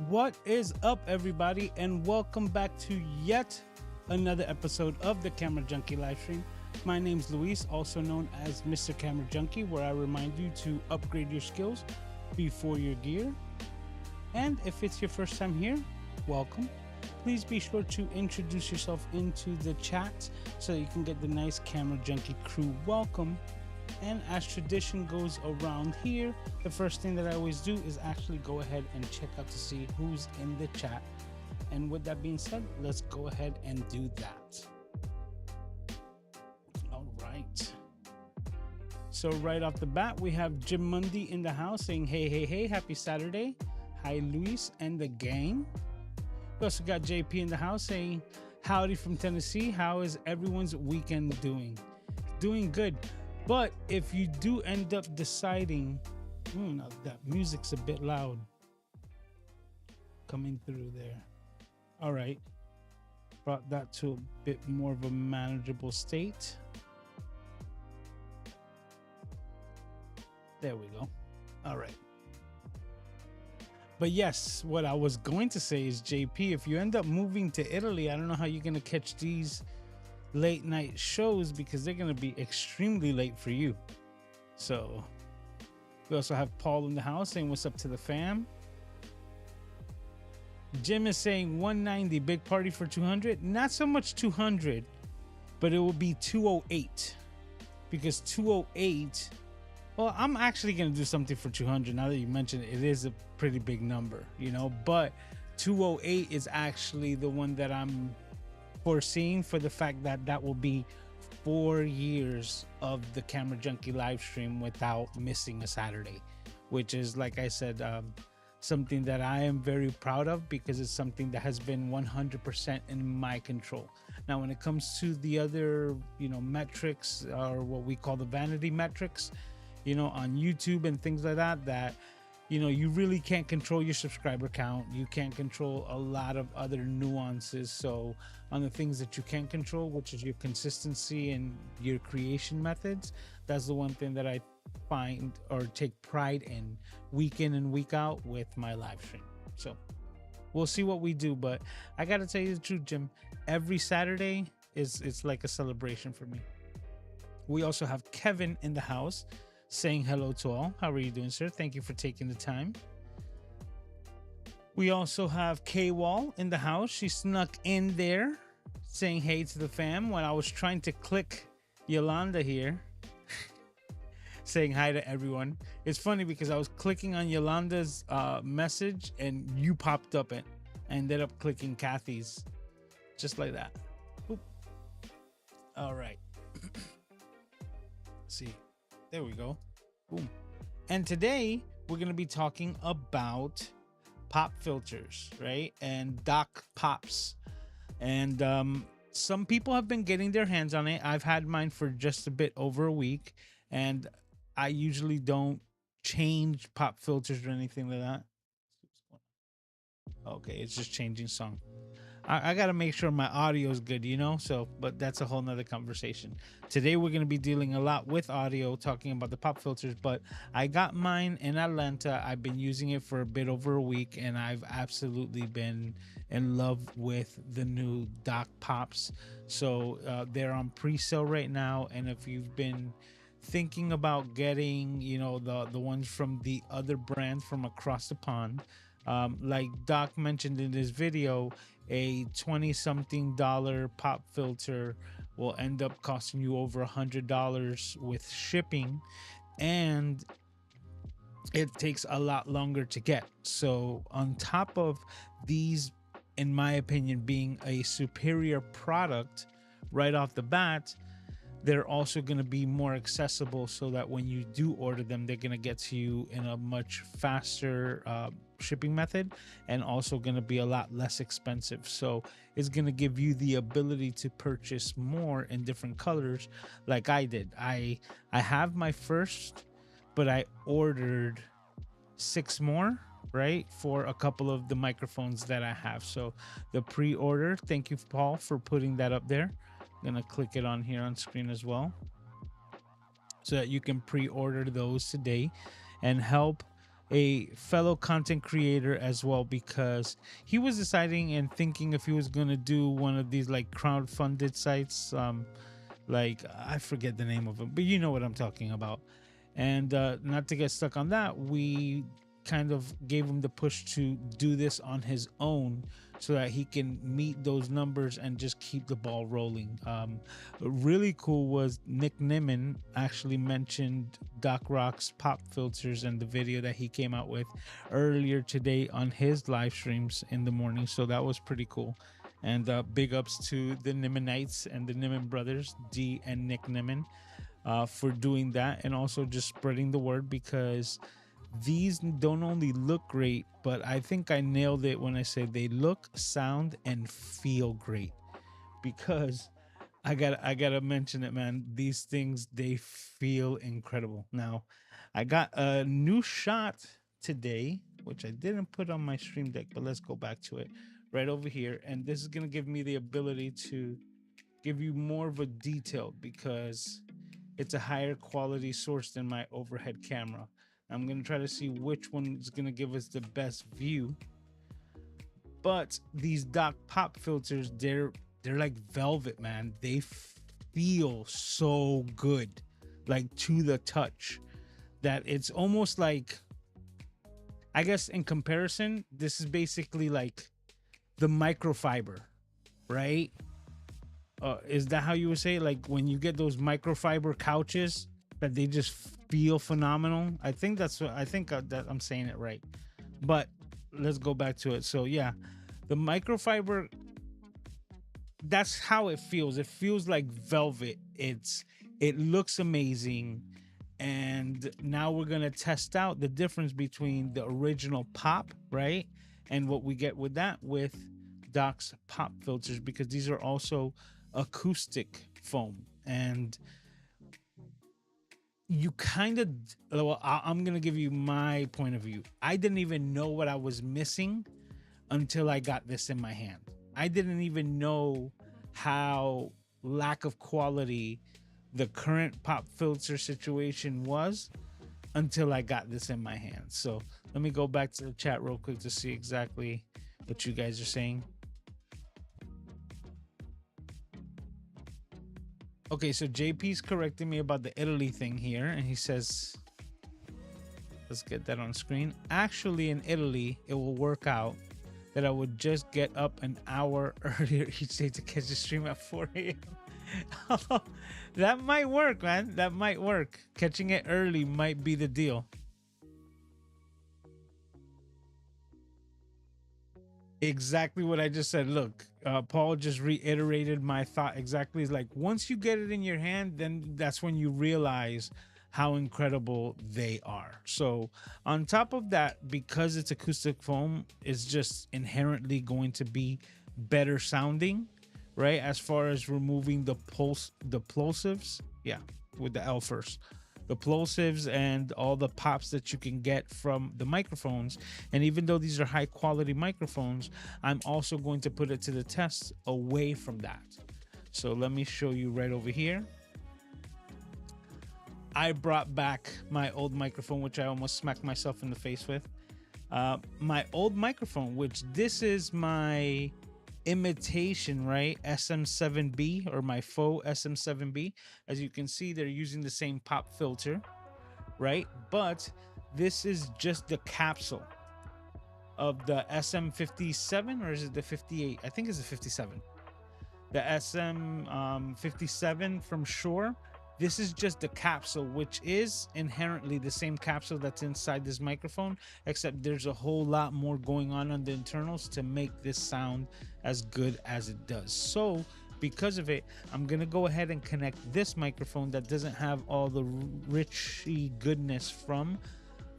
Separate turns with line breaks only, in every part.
What is up, everybody, and welcome back to yet another episode of the Camera Junkie livestream. My name's Luis, also known as Mr. Camera Junkie, where I remind you to upgrade your skills before your gear. And if it's your first time here, welcome. Please be sure to introduce yourself into the chat so you can get the nice Camera Junkie crew welcome. And as tradition goes around here, the first thing that I always do is actually go ahead and check out to see who's in the chat. And with that being said, let's go ahead and do that. All right. So right off the bat, we have Jim Mundy in the house saying, hey, happy Saturday. Hi, Luis and the gang. We also got JP in the house saying, howdy from Tennessee. How is everyone's weekend doing? Doing good. But if you do end up deciding, now that music's a bit loud coming through there. All right. Brought that to a bit more of a manageable state. There we go. All right. But yes, what I was going to say is, JP, if you end up moving to Italy, I don't know how you're going to catch these late night shows because they're going to be extremely late for you. So we also have Paul in the house saying what's up to the fam. Jim is saying 190, big party for 200. Not so much 200, but it will be 208 because 208. Well, I'm actually going to do something for 200 now that you mentioned it. It is a pretty big number, but 208 is actually the one that I'm foreseeing, for the fact that that will be 4 years of the Camera Junkie live stream without missing a Saturday, which is, like I said, something that I am very proud of because it's something that has been 100% in my control. Now, when it comes to the other, metrics, or what we call the vanity metrics, on YouTube and things like that, you really can't control your subscriber count. You can't control a lot of other nuances. So on the things that you can control, which is your consistency and your creation methods, that's the one thing that I find or take pride in and week out with my live stream. So we'll see what we do. But I got to tell you the truth, Jim, every Saturday it's like a celebration for me. We also have Kevin in the house saying hello to all. How are you doing, sir? Thank you for taking the time. We also have K-Wall in the house. She snuck in there saying hey to the fam when I was trying to click Yolanda here saying hi to everyone. It's funny because I was clicking on Yolanda's message and you popped up and I ended up clicking Kathy's just like that. Oop. All right. Let's see. There we go. Boom. And today we're going to be talking about pop filters, right? And dock pops. And some people have been getting their hands on it. I've had mine for just a bit over a week. And I usually don't change pop filters or anything like that. Okay, it's just changing song. I got to make sure my audio is good, but that's a whole nother conversation. Today, we're going to be dealing a lot with audio, talking about the pop filters, but I got mine in Atlanta. I've been using it for a bit over a week, and I've absolutely been in love with the new dock pops. So they're on pre-sale right now, and if you've been thinking about getting, the ones from the other brand from across the pond, like Doc mentioned in this video, a $20-something pop filter will end up costing you over $100 with shipping, and it takes a lot longer to get. So on top of these, in my opinion, being a superior product right off the bat, they're also going to be more accessible so that when you do order them, they're going to get to you in a much faster shipping method, and also going to be a lot less expensive. So it's going to give you the ability to purchase more in different colors like I did. I have my first, but I ordered 6 more, right, for a couple of the microphones that I have. So the pre-order, thank you, Paul, for putting that up there. Gonna click it on here on screen as well so that you can pre-order those today and help a fellow content creator as well, because he was deciding and thinking if he was going to do one of these like crowd-funded sites, like I forget the name of it, but you know what I'm talking about. And not to get stuck on that, we kind of gave him the push to do this on his own so that he can meet those numbers and just keep the ball rolling. Really cool was Nick Nimmin actually mentioned Doc Rock's pop filters and the video that he came out with earlier today on his live streams in the morning. So that was pretty cool. And big ups to the Nimminites and the Nimmin brothers, D and Nick Nimmin, for doing that and also just spreading the word, because these don't only look great, but I think I nailed it when I said they look, sound, and feel great. Because I gotta mention it, man. These things, they feel incredible. Now, I got a new shot today, which I didn't put on my stream deck, but let's go back to it right over here. And this is gonna give me the ability to give you more of a detail, because it's a higher quality source than my overhead camera. I'm gonna try to see which one is gonna give us the best view. But these Doc Pop filters, they're like velvet, man. They feel so good, like to the touch, that it's almost like, I guess in comparison, this is basically like the microfiber, right? Is that how you would say it? Like when you get those microfiber couches that they just feel phenomenal. I think that's what I think that I'm saying it right. But let's go back to it. So yeah, the microfiber, that's how it feels. It feels like velvet. It looks amazing. And now we're gonna test out the difference between the original pop, right? And what we get with that with Doc's pop filters, because these are also acoustic foam. And you kind of, well, I'm gonna give you my point of view. I didn't even know what I was missing until I got this in my hand. I didn't even know how lack of quality the current pop filter situation was until I got this in my hand. So let me go back to the chat real quick to see exactly what you guys are saying. Okay, so JP's correcting me about the Italy thing here, and he says, let's get that on screen. Actually, in Italy, it will work out that I would just get up an hour earlier each day to catch the stream at 4 a.m. That might work, man. That might work. Catching it early might be the deal. Exactly what I just said. Look, Paul just reiterated my thought exactly. It's like once you get it in your hand, then that's when you realize how incredible they are. So on top of that, because it's acoustic foam, it's just inherently going to be better sounding, right? As far as removing the plosives, yeah, with the L first. The plosives and all the pops that you can get from the microphones. And even though these are high quality microphones, I'm also going to put it to the test away from that. So let me show you right over here. I brought back my old microphone, which I almost smacked myself in the face with. My old microphone, which this is my imitation, right? SM7B, or my faux SM7B. As you can see, they're using the same pop filter, right? But this is just the capsule of the SM57, or is it the 58? I think it's the 57. The SM57 from Shure. This is just the capsule, which is inherently the same capsule that's inside this microphone, except there's a whole lot more going on the internals to make this sound as good as it does. So because of it, I'm gonna go ahead and connect this microphone that doesn't have all the richy goodness from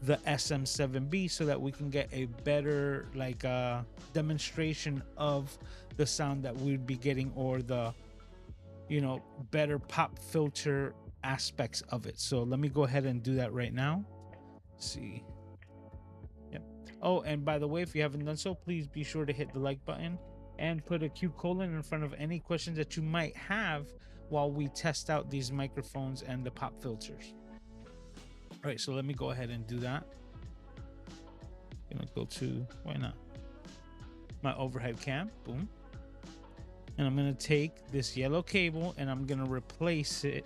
the SM7B, so that we can get a better like demonstration of the sound that we'd be getting, or the, you know, better pop filter aspects of it. So let me go ahead and do that right now. Let's see. Yep. Oh, and by the way, if you haven't done so, please be sure to hit the like button and put a Q colon in front of any questions that you might have while we test out these microphones and the pop filters. All right, so let me go ahead and do that. Gonna go to, why not, my overhead cam. Boom. And I'm gonna take this yellow cable and I'm gonna replace it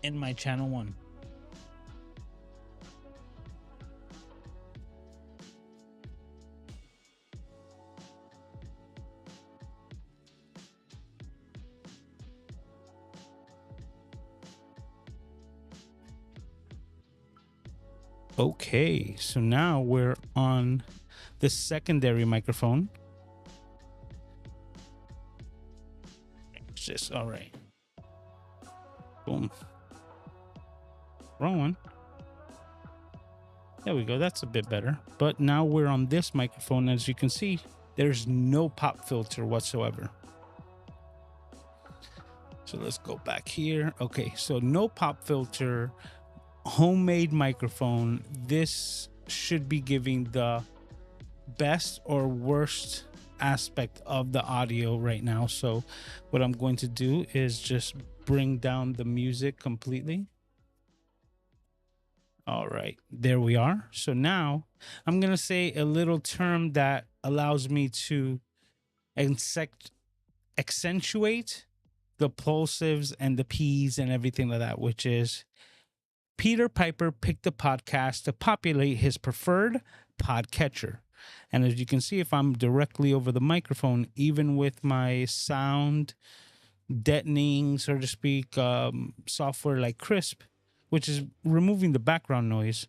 in my channel 1. Okay, so now we're on the secondary microphone. It's just all right. Boom. Wrong one. There we go. That's a bit better. But now we're on this microphone. As you can see, there's no pop filter whatsoever. So let's go back here. Okay, so no pop filter, homemade microphone. This should be giving the best or worst aspect of the audio right now. So what I'm going to do is just bring down the music completely. All right, there we are. So now I'm going to say a little term that allows me to accentuate the plosives and the P's and everything like that, which is Peter Piper picked the podcast to populate his preferred podcatcher. And as you can see, if I'm directly over the microphone, even with my sound deadening, so to speak, software like Crisp, which is removing the background noise,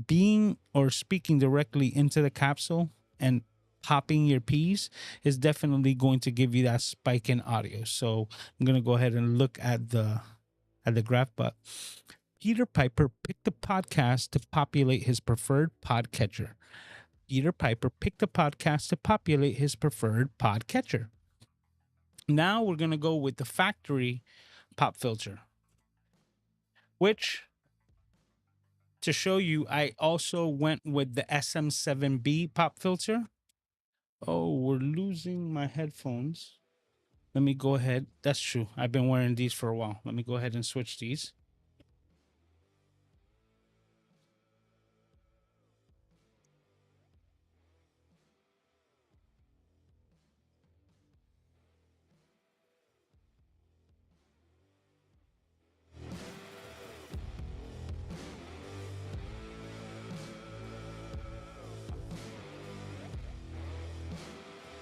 being or speaking directly into the capsule and popping your P's is definitely going to give you that spike in audio. So I'm going to go ahead and look at the graph, but Peter Piper picked the podcast to populate his preferred podcatcher. Peter Piper picked a podcast to populate his preferred podcatcher. Now we're going to go with the factory pop filter, which, to show you, I also went with the SM7B pop filter. Oh, we're losing my headphones. Let me go ahead. That's true. I've been wearing these for a while. Let me go ahead and switch these.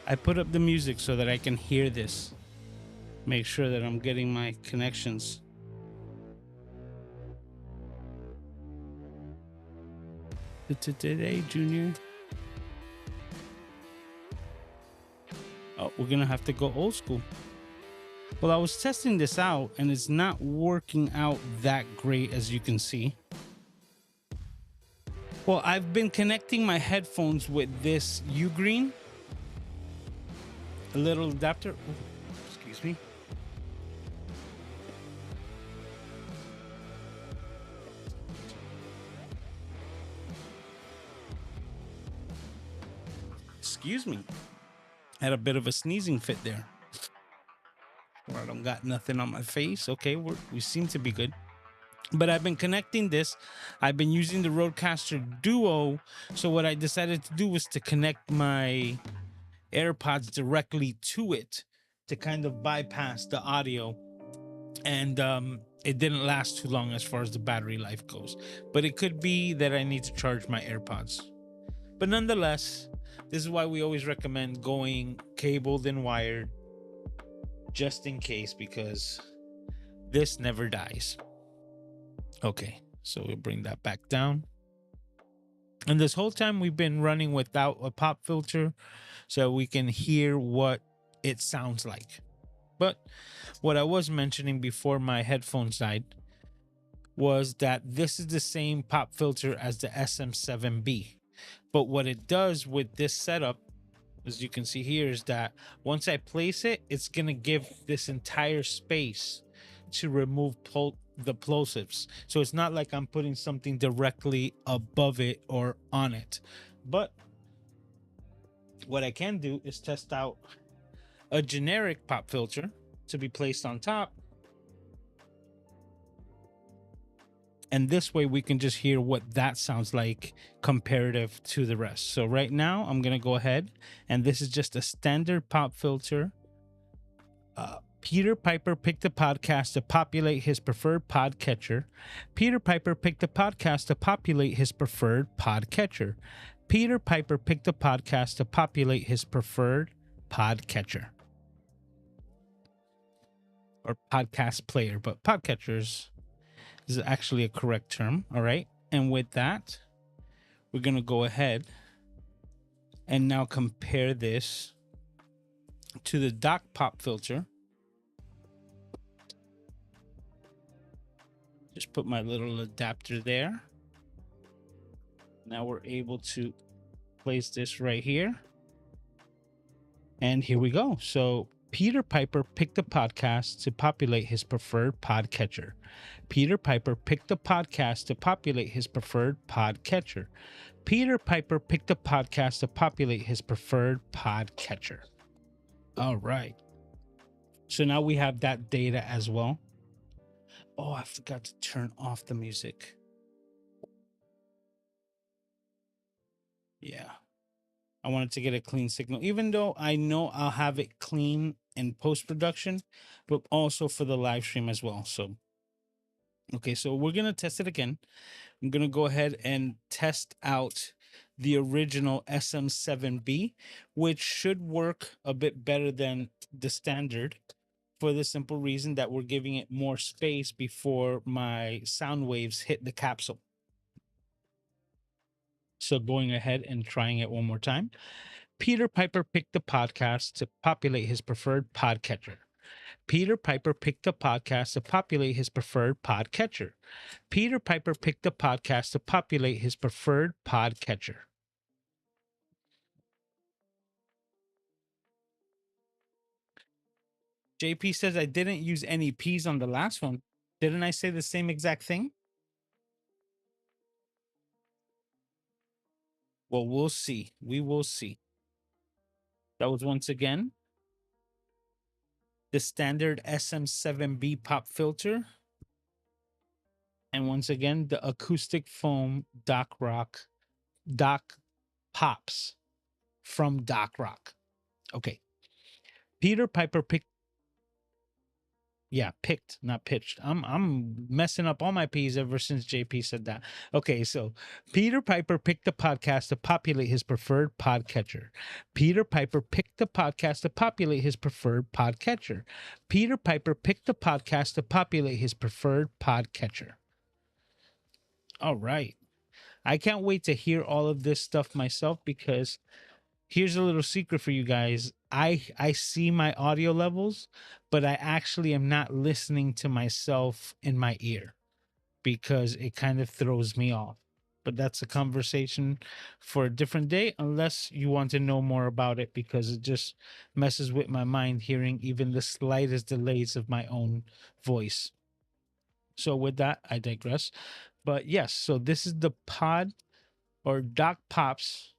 I put up the music so that I can hear this. Make sure that I'm getting my connections. Today, Junior. Oh, we're gonna have to go old school. Well, I was testing this out and it's not working out that great, as you can see. Well, I've been connecting my headphones with this Ugreen, a little adapter. Ooh, excuse me. Excuse me. Had a bit of a sneezing fit there. Well, I don't got nothing on my face. Okay, we seem to be good. But I've been connecting this. I've been using the Rodecaster Duo. So what I decided to do was to connect my AirPods directly to it to kind of bypass the audio. And it didn't last too long as far as the battery life goes. But it could be that I need to charge my AirPods. But nonetheless, this is why we always recommend going cabled and wired, just in case, because this never dies. Okay, so we'll bring that back down. And this whole time we've been running without a pop filter so we can hear what it sounds like. But what I was mentioning before my headphones died was that this is the same pop filter as the SM7B. But what it does with this setup, as you can see here, is that once I place it, it's going to give this entire space to remove the plosives. So it's not like I'm putting something directly above it or on it. But what I can do is test out a generic pop filter to be placed on top. And this way we can just hear what that sounds like comparative to the rest. So right now I'm going to go ahead, and this is just a standard pop filter. Peter Piper picked a podcast to populate his preferred podcatcher. Peter Piper picked a podcast to populate his preferred podcatcher. Peter Piper picked a podcast to populate his preferred podcatcher. Or podcast player, but podcatchers is actually a correct term. All right. And with that, we're going to go ahead and now compare this to the dock pop filter. Just put my little adapter there. Now we're able to place this right here. And here we go. So Peter Piper picked a podcast to populate his preferred podcatcher. Peter Piper picked a podcast to populate his preferred podcatcher. Peter Piper picked a podcast to populate his preferred podcatcher. All right. So now we have that data as well. Oh, I forgot to turn off the music. Yeah. I wanted to get a clean signal, even though I know I'll have it clean in post-production, but also for the live stream as well. So, okay, so we're going to test it again. I'm going to go ahead and test out the original SM7B, which should work a bit better than the standard, for the simple reason that we're giving it more space before my sound waves hit the capsule. So going ahead and trying it one more time. Peter Piper picked a podcast to populate his preferred podcatcher. Peter Piper picked a podcast to populate his preferred podcatcher. Peter Piper picked a podcast to populate his preferred podcatcher. JP says I didn't use any P's on the last one. Didn't I say the same exact thing? Well, we'll see. We will see. That was once again the standard SM7B pop filter. And once again, the acoustic foam Dock Pops from Dock Rock. Okay. Peter Piper picked. Yeah, picked, not pitched. I'm messing up all my P's ever since JP said that. Okay, so Peter Piper picked a podcast to populate his preferred podcatcher. Peter Piper picked a podcast to populate his preferred podcatcher. Peter Piper picked a podcast to populate his preferred podcatcher. All right. I can't wait to hear all of this stuff myself, because here's a little secret for you guys. I see my audio levels, but I actually am not listening to myself in my ear, because it kind of throws me off. But that's a conversation for a different day, unless you want to know more about it, because it just messes with my mind hearing even the slightest delays of my own voice. So with that, I digress. But yes, so this is the pod or Doc Pops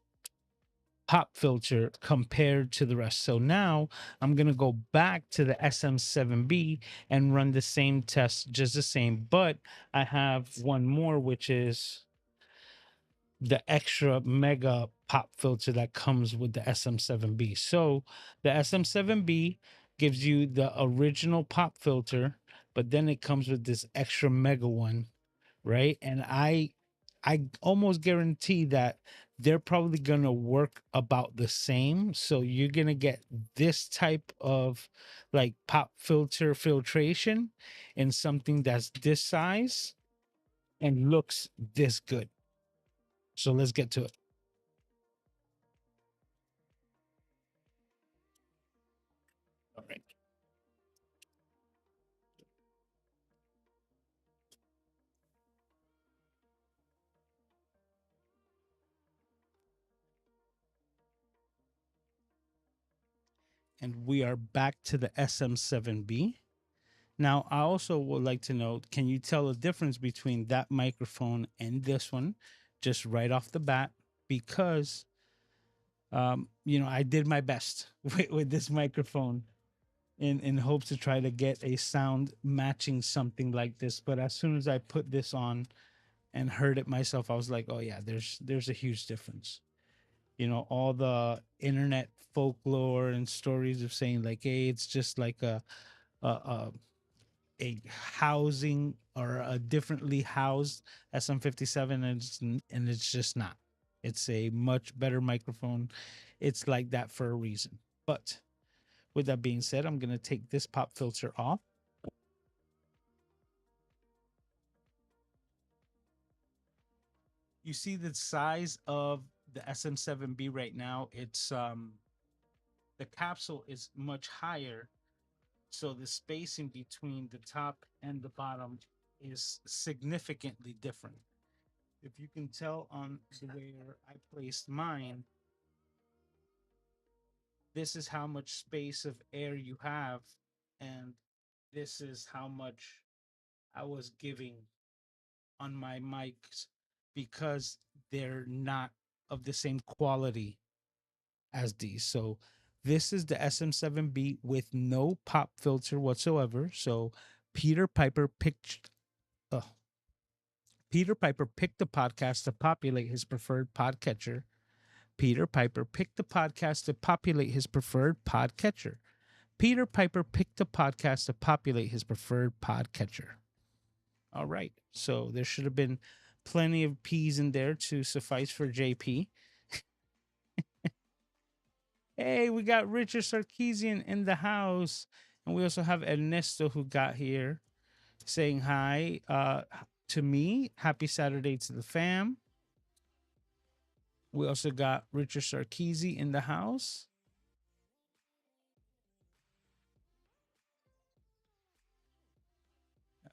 pop filter compared to the rest. So now I'm going to go back to the SM7B and run the same test, just the same, but I have one more, which is the extra mega pop filter that comes with the SM7B. So the SM7B gives you the original pop filter, but then it comes with this extra mega one, right? And I almost guarantee that they're probably going to work about the same. So you're going to get this type of like pop filter filtration in something that's this size and looks this good. So let's get to it. All right. And we are back to the SM7B. Now, I also would like to know, can you tell the difference between that microphone and this one just right off the bat? Because, I did my best with this microphone in hopes to try to get a sound matching something like this. But as soon as I put this on, and heard it myself, I was like, oh yeah, there's a huge difference. All the internet folklore and stories of saying like, hey, it's just like a, a housing or a differently housed SM57, and it's just not. It's a much better microphone. It's like that for a reason. But with that being said, I'm going to take this pop filter off. You see the size of the SM7B right now. It's the capsule is much higher, so the spacing between the top and the bottom is significantly different. If you can tell on the way I placed mine, this is how much space of air you have, and this is how much I was giving on my mics because they're not of the same quality as these. So this is the SM7B with no pop filter whatsoever. So Peter Piper picked uh, Peter Piper picked the podcast to populate his preferred podcatcher. Peter Piper picked the podcast to populate his preferred podcatcher. Peter Piper picked the podcast to populate his preferred podcatcher. All right. So there should have been plenty of P's in there to suffice for JP. Hey, we got Richard Sarkeesian in the house. And we also have Ernesto who got here saying hi to me. Happy Saturday to the fam. We also got Richard Sarkeesi in the house.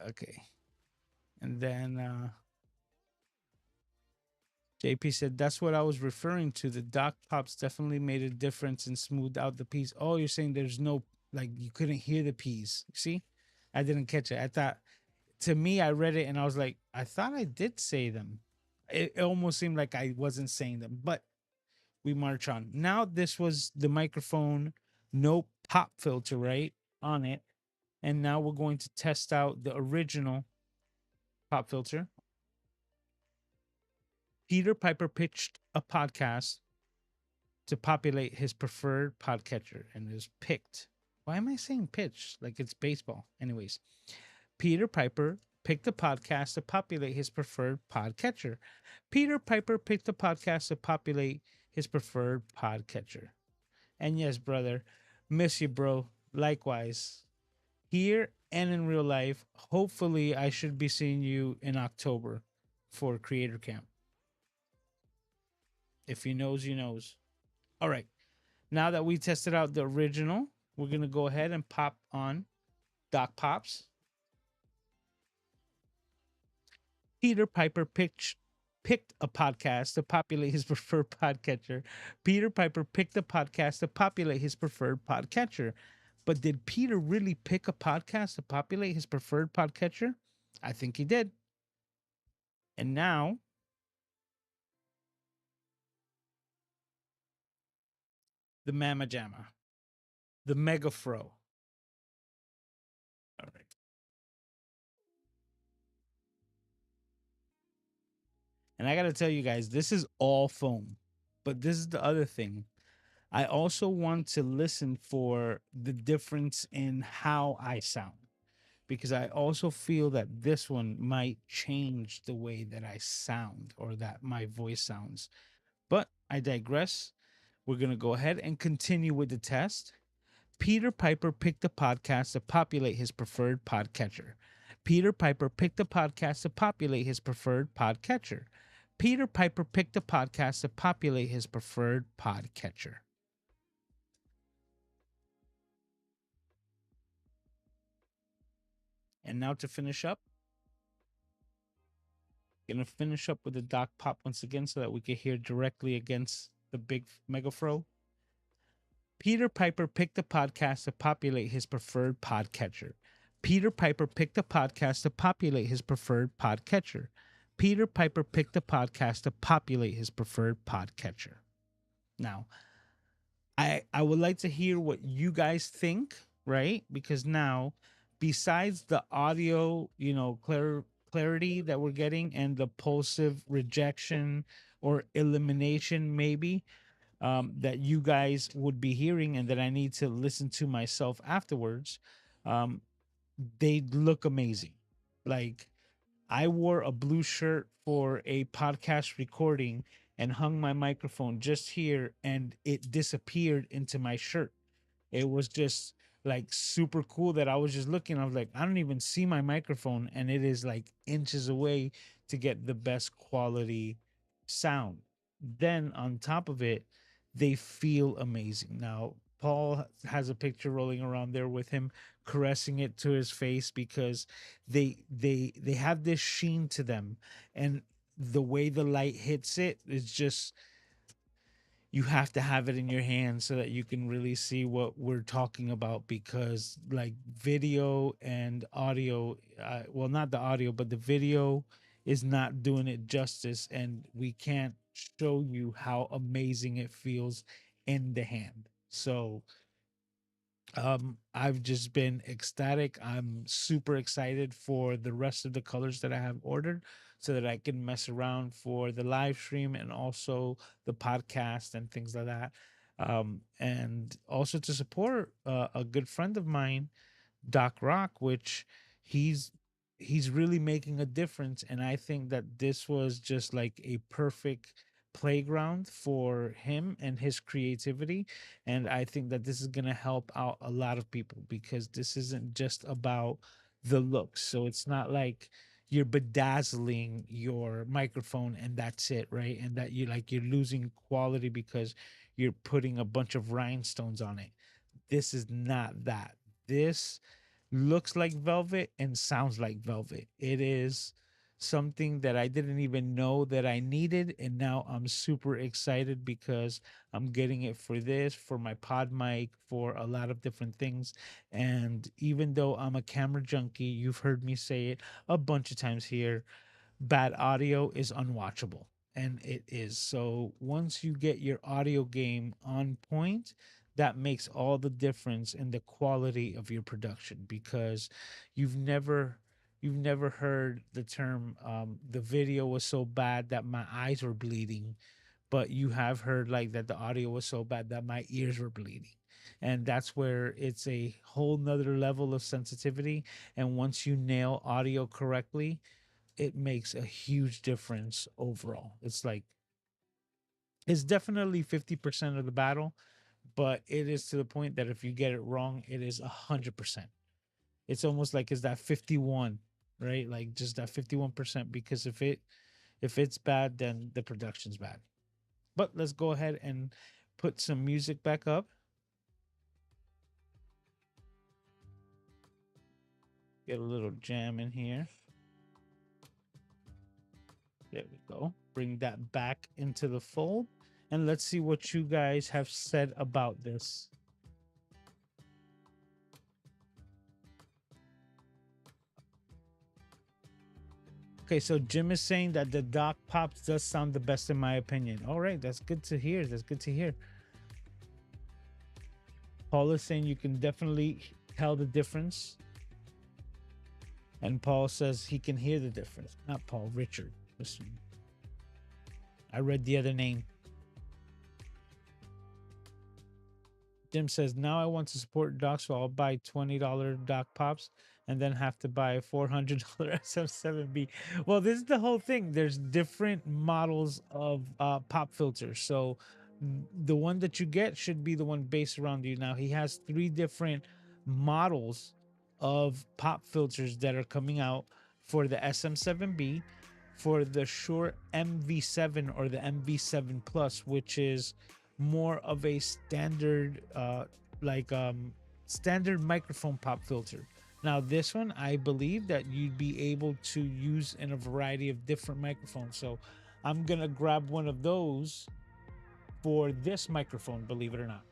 Okay. And then JP said, that's what I was referring to. The dock pops definitely made a difference and smoothed out the piece. Oh, you're saying there's no, like, you couldn't hear the piece. See? I didn't catch it. I thought, to me, I read it and I was like, I thought I did say them. It almost seemed like I wasn't saying them, but we march on. Now, this was the microphone, no pop filter, right? On it. And now we're going to test out the original pop filter. Peter Piper pitched a podcast to populate his preferred podcatcher and it was picked. Why am I saying pitch? Like it's baseball. Anyways, Peter Piper picked a podcast to populate his preferred podcatcher. Peter Piper picked a podcast to populate his preferred podcatcher. And yes, brother, miss you, bro. Likewise, here and in real life. Hopefully, I should be seeing you in October for Creator Camp. If he knows, he knows. All right. Now that we tested out the original, we're going to go ahead and pop on Doc Pops. Peter Piper picked a podcast to populate his preferred podcatcher. Peter Piper picked a podcast to populate his preferred podcatcher. But did Peter really pick a podcast to populate his preferred podcatcher? I think he did. And now, the Mama Jamma, the Mega Fro. All right. And I got to tell you guys, this is all foam. But this is the other thing. I also want to listen for the difference in how I sound because I also feel that this one might change the way that I sound or that my voice sounds. But I digress. We're going to go ahead and continue with the test. Peter Piper picked a podcast to populate his preferred podcatcher. Peter Piper picked a podcast to populate his preferred podcatcher. Peter Piper picked a podcast to populate his preferred podcatcher. And now to finish up, gonna finish up with the Doc Pop once again so that we can hear directly against the big Megafro. Peter Piper picked a podcast to populate his preferred podcatcher. Peter Piper picked a podcast to populate his preferred podcatcher. Peter Piper picked a podcast to populate his preferred podcatcher. Now, I would like to hear what you guys think, right? Because now, besides the audio, clarity that we're getting and the pulsive rejection or elimination, maybe, that you guys would be hearing and that I need to listen to myself afterwards, um, they look amazing. Like, I wore a blue shirt for a podcast recording and hung my microphone just here, and it disappeared into my shirt. It was just like super cool that I was just looking. I was like, I don't even see my microphone, and it is like inches away to get the best quality sound. Then on top of it, they feel amazing. Now, Paul has a picture rolling around there with him caressing it to his face because they have this sheen to them, and the way the light hits it is just, you have to have it in your hand so that you can really see what we're talking about, because like video and audio, well, not the audio but the video is not doing it justice, and we can't show you how amazing it feels in the hand. So I've just been ecstatic. I'm super excited for the rest of the colors that I have ordered so that I can mess around for the live stream and also the podcast and things like that. And also to support a good friend of mine, Doc Rock, which he's he's really making a difference. And I think that this was just like a perfect playground for him and his creativity. And I think that this is gonna help out a lot of people because this isn't just about the looks. So it's not like you're bedazzling your microphone and that's it, right? And that you're losing quality because you're putting a bunch of rhinestones on it. This is not that. This looks like velvet and sounds like velvet. It is something that I didn't even know that I needed. And now I'm super excited because I'm getting it for this, for my pod mic, for a lot of different things. And even though I'm a camera junkie, you've heard me say it a bunch of times here, bad audio is unwatchable, and it is. So once you get your audio game on point, that makes all the difference in the quality of your production, because you've never you've never heard the term, the video was so bad that my eyes were bleeding, but you have heard like that the audio was so bad that my ears were bleeding. And that's where it's a whole nother level of sensitivity. And once you nail audio correctly, it makes a huge difference overall. It's like, it's definitely 50% of the battle, but it is to the point that if you get it wrong, it is 100%. It's almost like it's that 51, right? Like just that 51%, because if it's bad, then the production's bad. But let's go ahead and put some music back up. Get a little jam in here. There we go. Bring that back into the fold. And let's see what you guys have said about this. Okay, so Jim is saying that the Doc Pops does sound the best in my opinion. All right, that's good to hear. That's good to hear. Paul is saying you can definitely tell the difference. And Paul says he can hear the difference. Not Paul, Richard. Listen, I read the other name. Jim says, now I want to support Doc, so I'll buy $20 Doc Pops and then have to buy a $400 SM7B. Well, this is the whole thing. There's different models of pop filters. So the one that you get should be the one based around you. Now, he has 3 different models of pop filters that are coming out for the SM7B, for the Shure MV7 or the MV7 Plus, which is more of a standard standard microphone pop filter. Now this one, I believe that you'd be able to use in a variety of different microphones. So I'm gonna grab one of those for this microphone, believe it or not.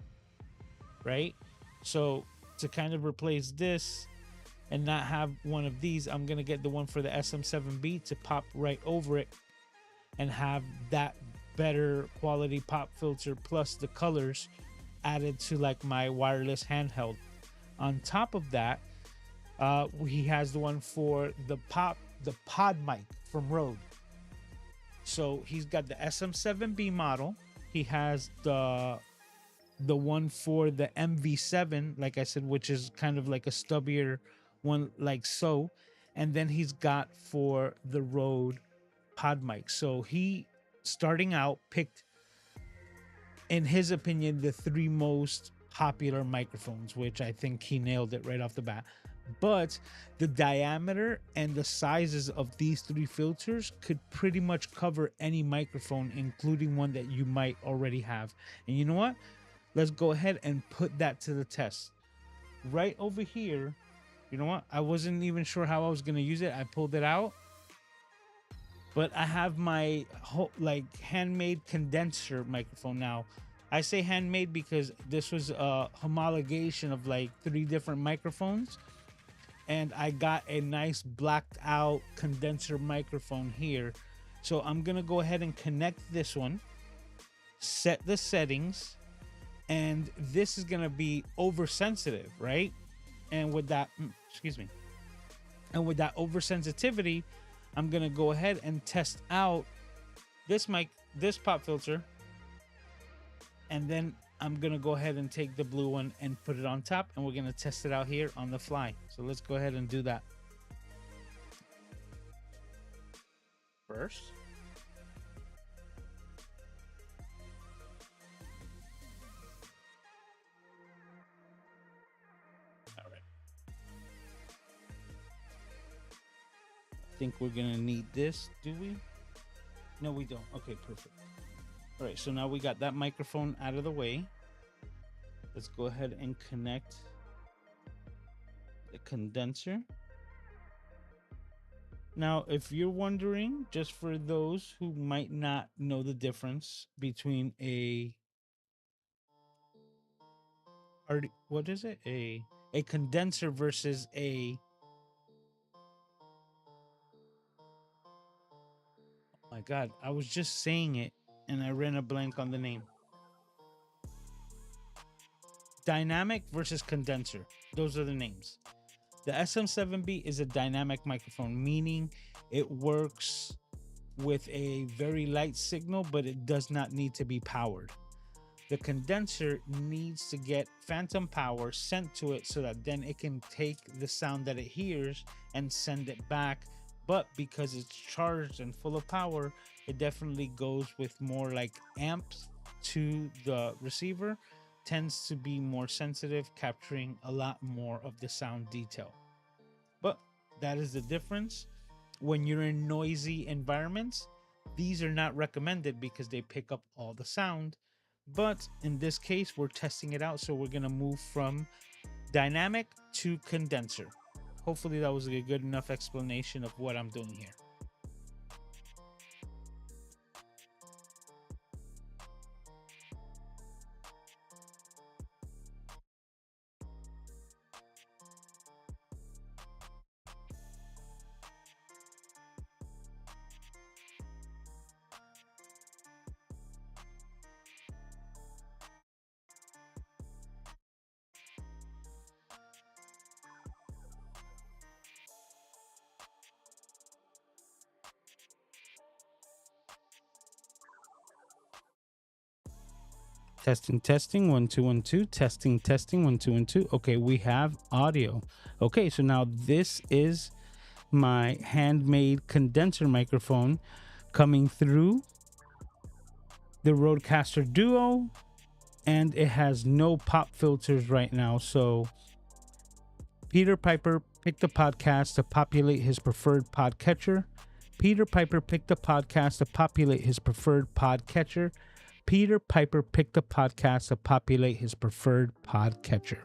Right? So to kind of replace this and not have one of these, I'm gonna get the one for the SM7B to pop right over it and have that better quality pop filter plus the colors added to like my wireless handheld. On top of that, he has the one for the pop the pod mic from Rode. So he's got the SM7B model. He has the one for the MV7, like I said, which is kind of like a stubbier one, like so. And then he's got for the Rode pod mic. So he, starting out, picked, in his opinion, the three most popular microphones, which I think he nailed it right off the bat. But the diameter and the sizes of these three filters could pretty much cover any microphone, including one that you might already have. And you know what? Let's go ahead and put that to the test. Right over here, you know what? I wasn't even sure how I was going to use it. I pulled it out. But I have my like handmade condenser microphone now. I say handmade because this was a homologation of like three different microphones, and I got a nice blacked out condenser microphone here. So I'm gonna go ahead and connect this one, set the settings, and this is gonna be oversensitive, right? And with that, excuse me, and with that oversensitivity, I'm gonna go ahead and test out this mic, this pop filter, and then I'm gonna go ahead and take the blue one and put it on top, and we're gonna test it out here on the fly. So let's go ahead and do that first. All right. I think we're gonna need this, do we? No, we don't. Okay, perfect. All right, so now we got that microphone out of the way. Let's go ahead and connect the condenser. Now, if you're wondering, just for those who might not know the difference between what is it? A condenser versus a, oh my God, I was just saying it and I ran a blank on the name. Dynamic versus condenser. Those are the names. The SM7B is a dynamic microphone, meaning it works with a very light signal, but it does not need to be powered. The condenser needs to get phantom power sent to it so that then it can take the sound that it hears and send it back. But because it's charged and full of power, it definitely goes with more like amps to the receiver, tends to be more sensitive, capturing a lot more of the sound detail. But that is the difference. When you're in noisy environments, these are not recommended because they pick up all the sound. But in this case, we're testing it out. So we're going to move from dynamic to condenser. Hopefully that was a good enough explanation of what I'm doing here. Testing, testing, 1 2 1 2. Testing, testing, 1 2 1 2. Okay, we have audio. Okay, so now this is my handmade condenser microphone coming through the Rodecaster Duo, and it has no pop filters right now. So Peter Piper picked a podcast to populate his preferred podcatcher. Peter Piper picked a podcast to populate his preferred podcatcher. Peter Piper picked a podcast to populate his preferred podcatcher.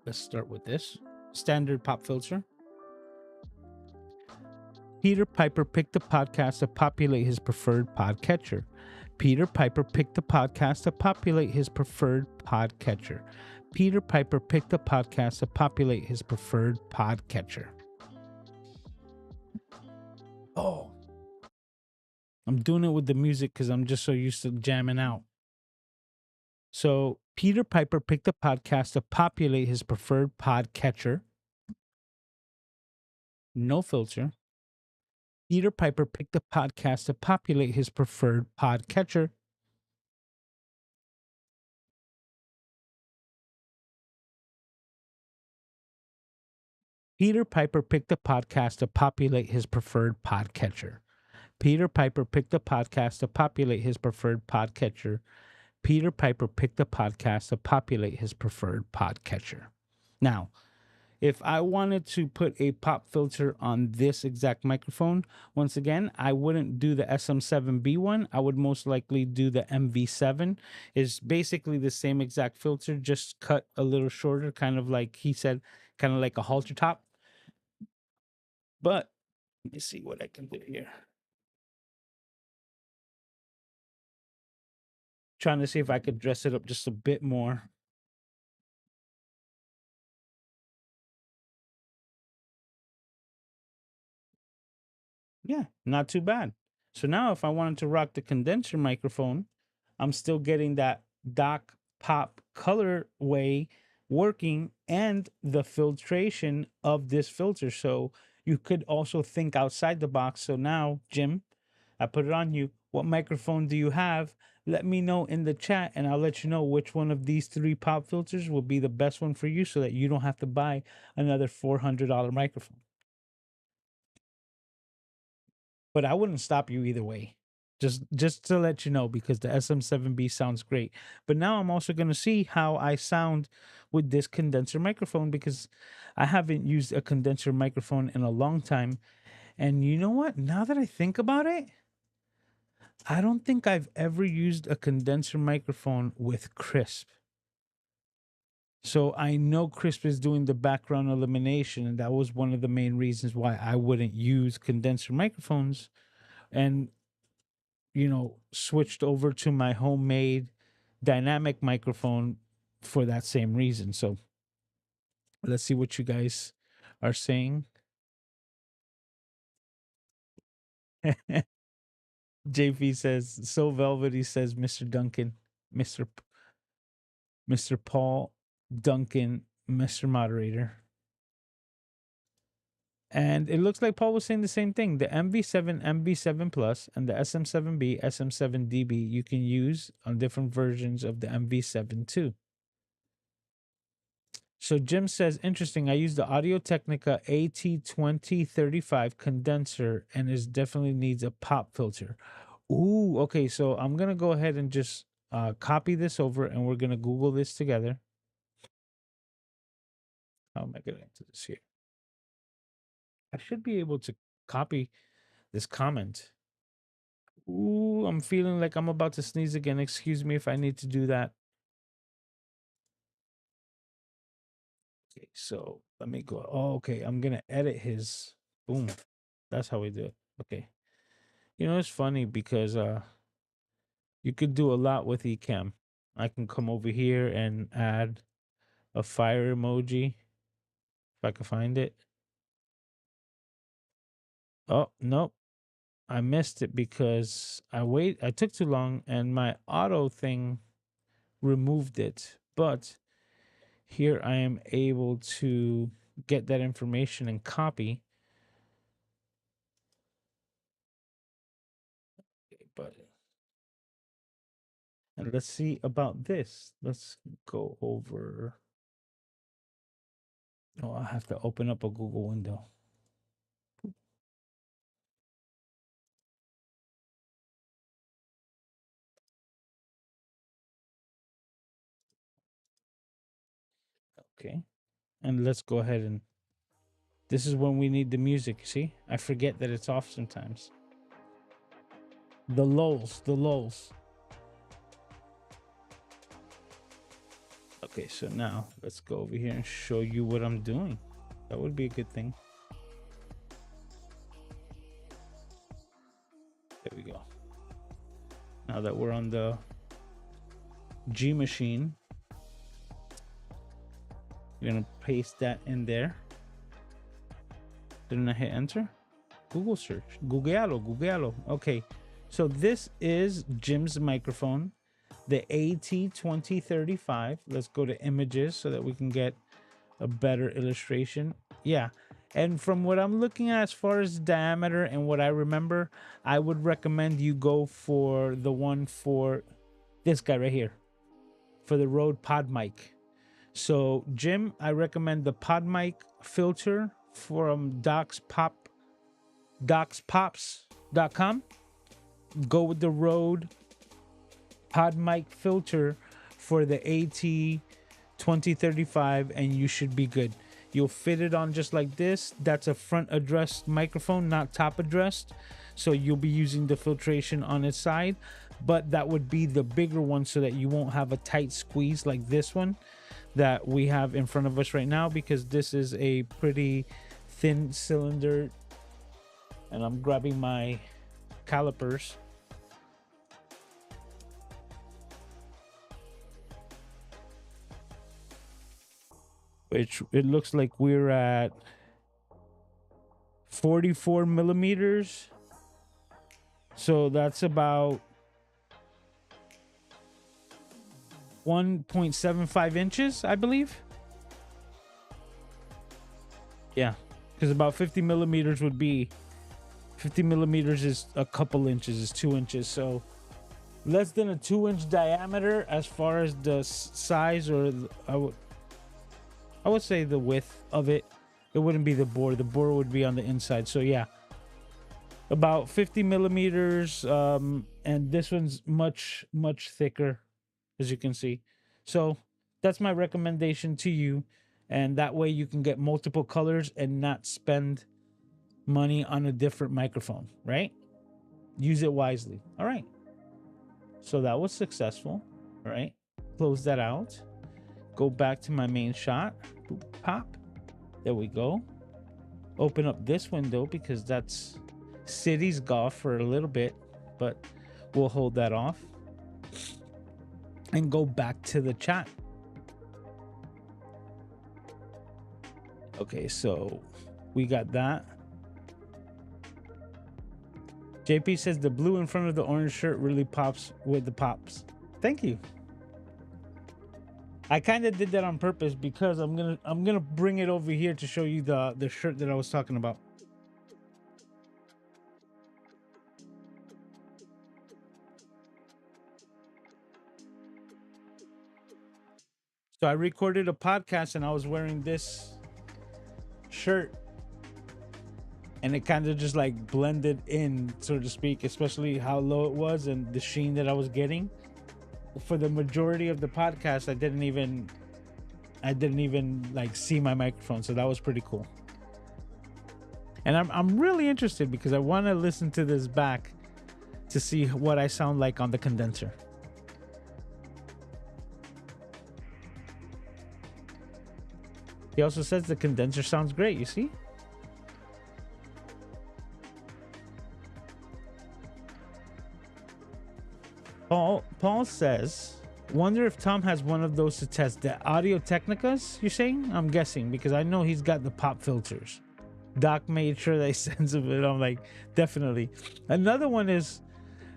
Let's start with this standard pop filter. Peter Piper picked a podcast to populate his preferred podcatcher. Peter Piper picked a podcast to populate his preferred podcatcher. Peter Piper picked a podcast to populate his preferred podcatcher. Oh, I'm doing it with the music because I'm just so used to jamming out. So Peter Piper picked a podcast to populate his preferred podcatcher. no filter. Peter Piper picked a podcast to populate his preferred podcatcher. Peter Piper picked a podcast to populate his preferred podcatcher. Peter Piper picked a podcast to populate his preferred podcatcher. Peter Piper picked a podcast to populate his preferred podcatcher. Now, if I wanted to put a pop filter on this exact microphone, once again, I wouldn't do the SM7B one. I would most likely do the MV7. It's basically the same exact filter, just cut a little shorter, kind of like he said, kind of like a halter top. But let me see what I can do here. Trying to see if I could dress it up just a bit more. Yeah, not too bad. So now if I wanted to rock the condenser microphone, I'm still getting that Doc Pop colorway working and the filtration of this filter. So you could also think outside the box. So now, Jim, I put it on you. What microphone do you have? Let me know in the chat and I'll let you know which one of these three pop filters will be the best one for you so that you don't have to buy another $400 microphone. But I wouldn't stop you either way. Just to let you know, because the SM7B sounds great. But now I'm also going to see how I sound with this condenser microphone, because I haven't used a condenser microphone in a long time. And you know what? Now that I think about it, I don't think I've ever used a condenser microphone with Crisp. So I know Crisp is doing the background elimination, and that was one of the main reasons why I wouldn't use condenser microphones. And switched over to my homemade dynamic microphone for that same reason. So let's see what you guys are saying. JP says, so velvety, says Mr. Duncan, Mr. Mr. Paul Duncan, Mr. Moderator. And it looks like Paul was saying the same thing. The MV7, MV7 Plus, and the SM7B, SM7DB, you can use on different versions of the MV7 too. So Jim says, interesting. I use the Audio Technica AT2035 condenser, and it definitely needs a pop filter. Ooh, okay. So I'm gonna go ahead and just copy this over, and we're gonna Google this together. How am I gonna enter this here? I should be able to copy this comment. Ooh, I'm feeling like I'm about to sneeze again. Excuse me if I need to do that. Okay, so let me go. Oh, okay. I'm gonna edit his. Boom. That's how we do it. Okay. It's funny because you could do a lot with Ecamm. I can come over here and add a fire emoji if I can find it. Oh, nope. I missed it because I took too long and my auto thing removed it. But here I am able to get that information and copy. Okay, but and let's see about this. Let's go over. Oh, I have to open up a Google window. Okay. And let's go ahead and this is when we need the music. See, I forget that it's off sometimes. The lulls, the lulls. Okay, so now let's go over here and show you what I'm doing. That would be a good thing. There we go. Now that we're on the G machine, we're gonna paste that in there. Didn't I hit enter? Google search. Googlealo. Okay, so this is Jim's microphone, the AT2035. Let's go to images so that we can get a better illustration. Yeah, And from what I'm looking at as far as diameter and what I remember, I would recommend you go for the one for this guy right here, for the Rode Pod Mic. So, Jim, I recommend the Pod Mic filter from docspops.com. Go with the Rode Pod Mic filter for the AT2035, and you should be good. You'll fit it on just like this. That's a front addressed microphone, not top addressed. So you'll be using the filtration on its side, but that would be the bigger one so that you won't have a tight squeeze like this one that we have in front of us right now, because this is a pretty thin cylinder. And I'm grabbing my calipers. Which it looks like we're at 44 millimeters. So that's about 1.75 inches, I believe. Yeah, because about 50 millimeters would be 50 millimeters is a couple inches, is 2 inches. So less than a 2-inch diameter as far as the size, or I would say the width of it. It wouldn't be the bore. The bore would be on the inside. So yeah, about 50 millimeters. And this one's much thicker, as you can see. So that's my recommendation to you. And that way you can get multiple colors and not spend money on a different microphone, right? Use it wisely. All right. So that was successful. All right. Close that out. Go back to my main shot. Boop, pop. There we go. Open up this window because that's cities golf for a little bit, but we'll hold that off and go back to the chat. Okay, so we got that. JP says the blue in front of the orange shirt really pops with the pops. Thank you. I kind of did that on purpose because I'm gonna bring it over here to show you the shirt that I was talking about. So I recorded a podcast and I was wearing this shirt, and it kind of just like blended in, so to speak, especially how low it was and the sheen that I was getting. For the majority of the podcast, I didn't even like see my microphone, so that was pretty cool. And I'm really interested because I want to listen to this back to see what I sound like on the condenser. He also says the condenser sounds great, you see? Paul says, wonder if Tom has one of those to test the Audio Technicas, you're saying? I'm guessing, because I know he's got the pop filters. Doc made sure that he sends them, and I'm like, definitely. Another one is,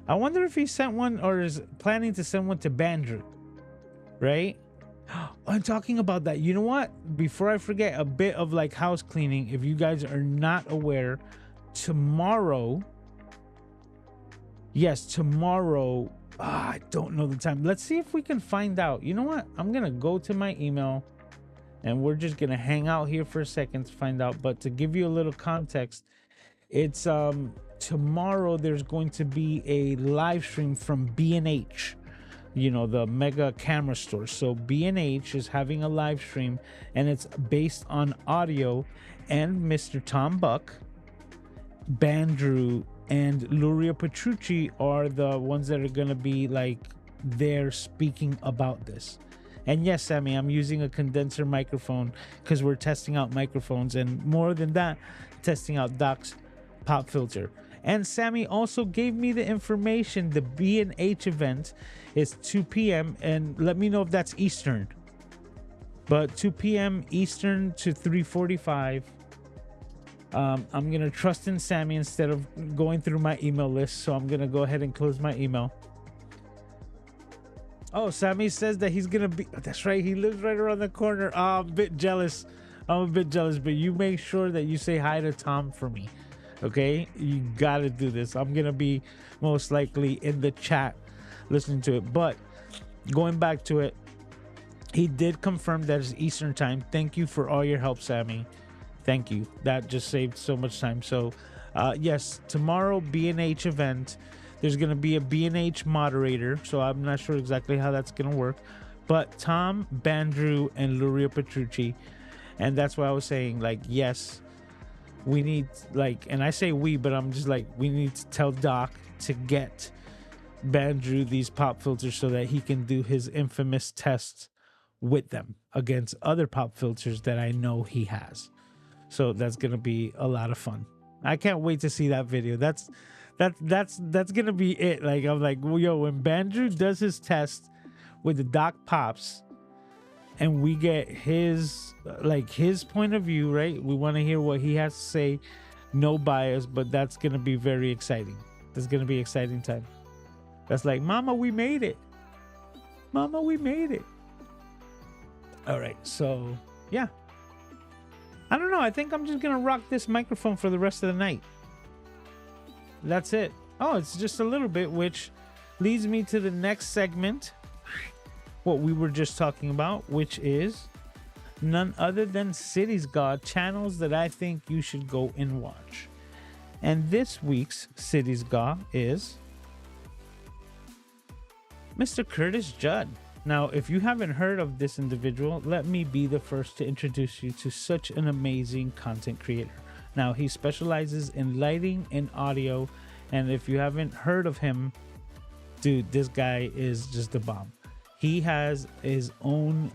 I wonder if he sent one or is planning to send one to Bandrew, right? I'm talking about that. You know what? Before I forget, a bit of like house cleaning. If you guys are not aware, tomorrow, I don't know the time. Let's see if we can find out. You know what? I'm going to go to my email and we're just going to hang out here for a second to find out. But to give you a little context, it's tomorrow there's going to be a live stream from B&H, you know, the mega camera store. So B&H is having a live stream and it's based on audio, and Mr. Tom Buck, Bandrew, and Luria Petrucci are the ones that are going to be like there speaking about this. And yes, Sammy, I'm using a condenser microphone because we're testing out microphones, and more than that, testing out Doc's pop filter. And Sammy also gave me the information. The B&H event is 2 p.m. and let me know if that's Eastern. But 2 p.m. Eastern to 3:45. I'm going to trust in Sammy instead of going through my email list. So I'm going to go ahead and close my email. Oh, Sammy says that he's going to be... That's right. He lives right around the corner. Oh, I'm a bit jealous. I'm a bit jealous, but you make sure that you say hi to Tom for me. Okay? You gotta do this. I'm gonna be most likely in the chat listening to it. But going back to it, he did confirm that it's Eastern time. Thank you for all your help, Sammy. Thank you. That just saved so much time. So, yes, tomorrow B&H event. There's going to be a B&H moderator. So I'm not sure exactly how that's going to work. But Tom, Bandrew, and Luria Petrucci. And that's why I was saying, like, yes, we need, like, and I say we, but I'm just like, we need to tell Doc to get Bandrew these pop filters so that he can do his infamous tests with them against other pop filters that I know he has. So that's gonna be a lot of fun. I can't wait to see that video. That's gonna be it. Like, I'm like, well, yo, when Bandrew does his test with the Doc pops, and we get his point of view, right? We want to hear what he has to say, no bias, but that's gonna be very exciting. That's gonna be exciting time. That's like, Mama, we made it. Mama, we made it. All right, so yeah. I don't know. I think I'm just going to rock this microphone for the rest of the night. That's it. Oh, it's just a little bit, which leads me to the next segment. What we were just talking about, which is none other than Cities God, channels that I think you should go and watch. And this week's Cities God is Mr. Curtis Judd. Now, if you haven't heard of this individual, let me be the first to introduce you to such an amazing content creator. Now, he specializes in lighting and audio, and if you haven't heard of him, dude, this guy is just the bomb. He has his own,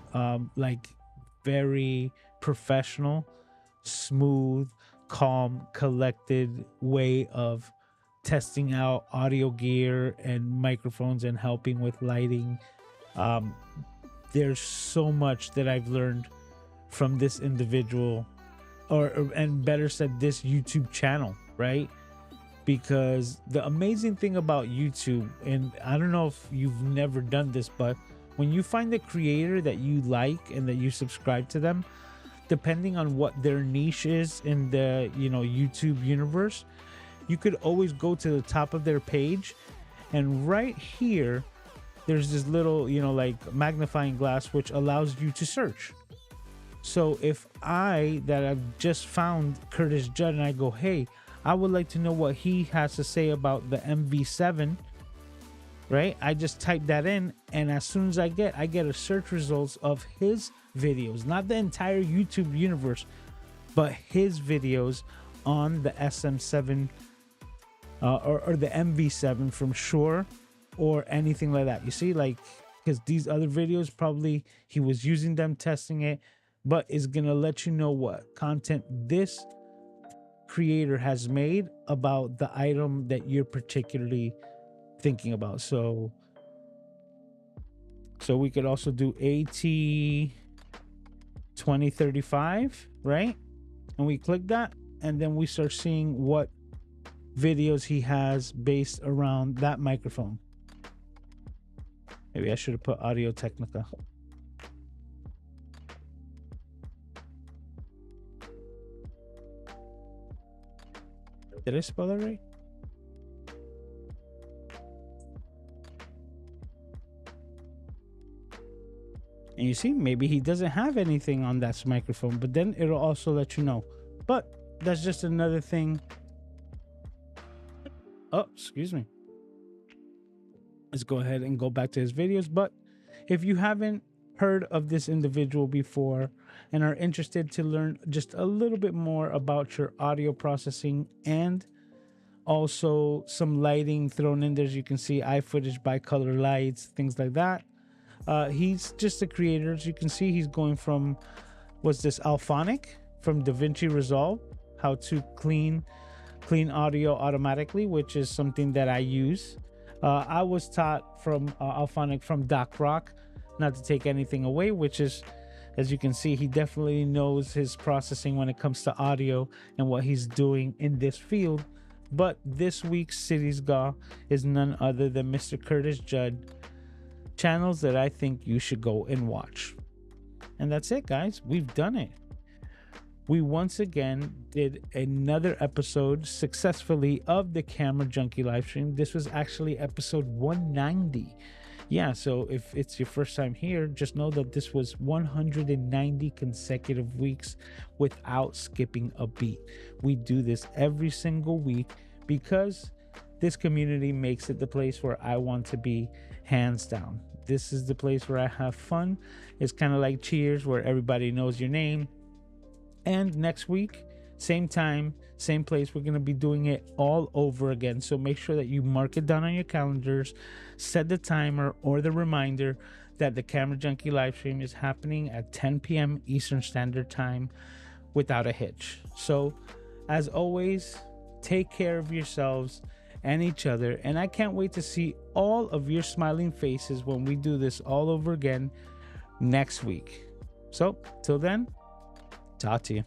very professional, smooth, calm, collected way of testing out audio gear and microphones and helping with lighting. There's so much that I've learned from this individual, and better said, this YouTube channel, right? Because the amazing thing about YouTube, and I don't know if you've never done this, but when you find a creator that you like and that you subscribe to them, depending on what their niche is in the, YouTube universe, you could always go to the top of their page, and right here there's this little, magnifying glass which allows you to search. So if I've just found Curtis Judd and I go, hey, I would like to know what he has to say about the MV7, right? I just type that in, and as soon as I get a search results of his videos, not the entire YouTube universe, but his videos on the SM7 or the MV7 from Shure or anything like that. You see, like, because these other videos, probably he was using them, testing it, but it's gonna let you know what content this creator has made about the item that you're particularly thinking about. So we could also do AT2035, right? And we click that, and then we start seeing what videos he has based around that microphone. Maybe I should have put Audio Technica. Did I spell that right? And you see, maybe he doesn't have anything on that microphone, but then it'll also let you know. But that's just another thing. Oh, excuse me. Let's go ahead and go back to his videos. But if you haven't heard of this individual before and are interested to learn just a little bit more about your audio processing and also some lighting thrown in there, as you can see, iFootage, bicolor lights, things like that. He's just a creator. As you can see, he's going from, what's this, Alphonic from DaVinci Resolve, how to clean audio automatically, which is something that I use. I was taught from Alphonic from Doc Rock, not to take anything away, which is, as you can see, he definitely knows his processing when it comes to audio and what he's doing in this field. But this week's Cities Gaw is none other than Mr. Curtis Judd, channels that I think you should go and watch. And that's it, guys. We've done it. we once again did another episode successfully of the Camera Junkie live stream. This was actually episode 190. Yeah, so if it's your first time here, just know that this was 190 consecutive weeks without skipping a beat. We do this every single week because this community makes it the place where I want to be, hands down. This is the place where I have fun. It's kind of like Cheers, where everybody knows your name. And next week, same time, same place, we're going to be doing it all over again. So make sure that you mark it down on your calendars, set the timer or the reminder that the Camera Junkie live stream is happening at 10 p.m. Eastern Standard Time without a hitch. So, as always, take care of yourselves and each other. And I can't wait to see all of your smiling faces when we do this all over again next week. So, till then, talk to you.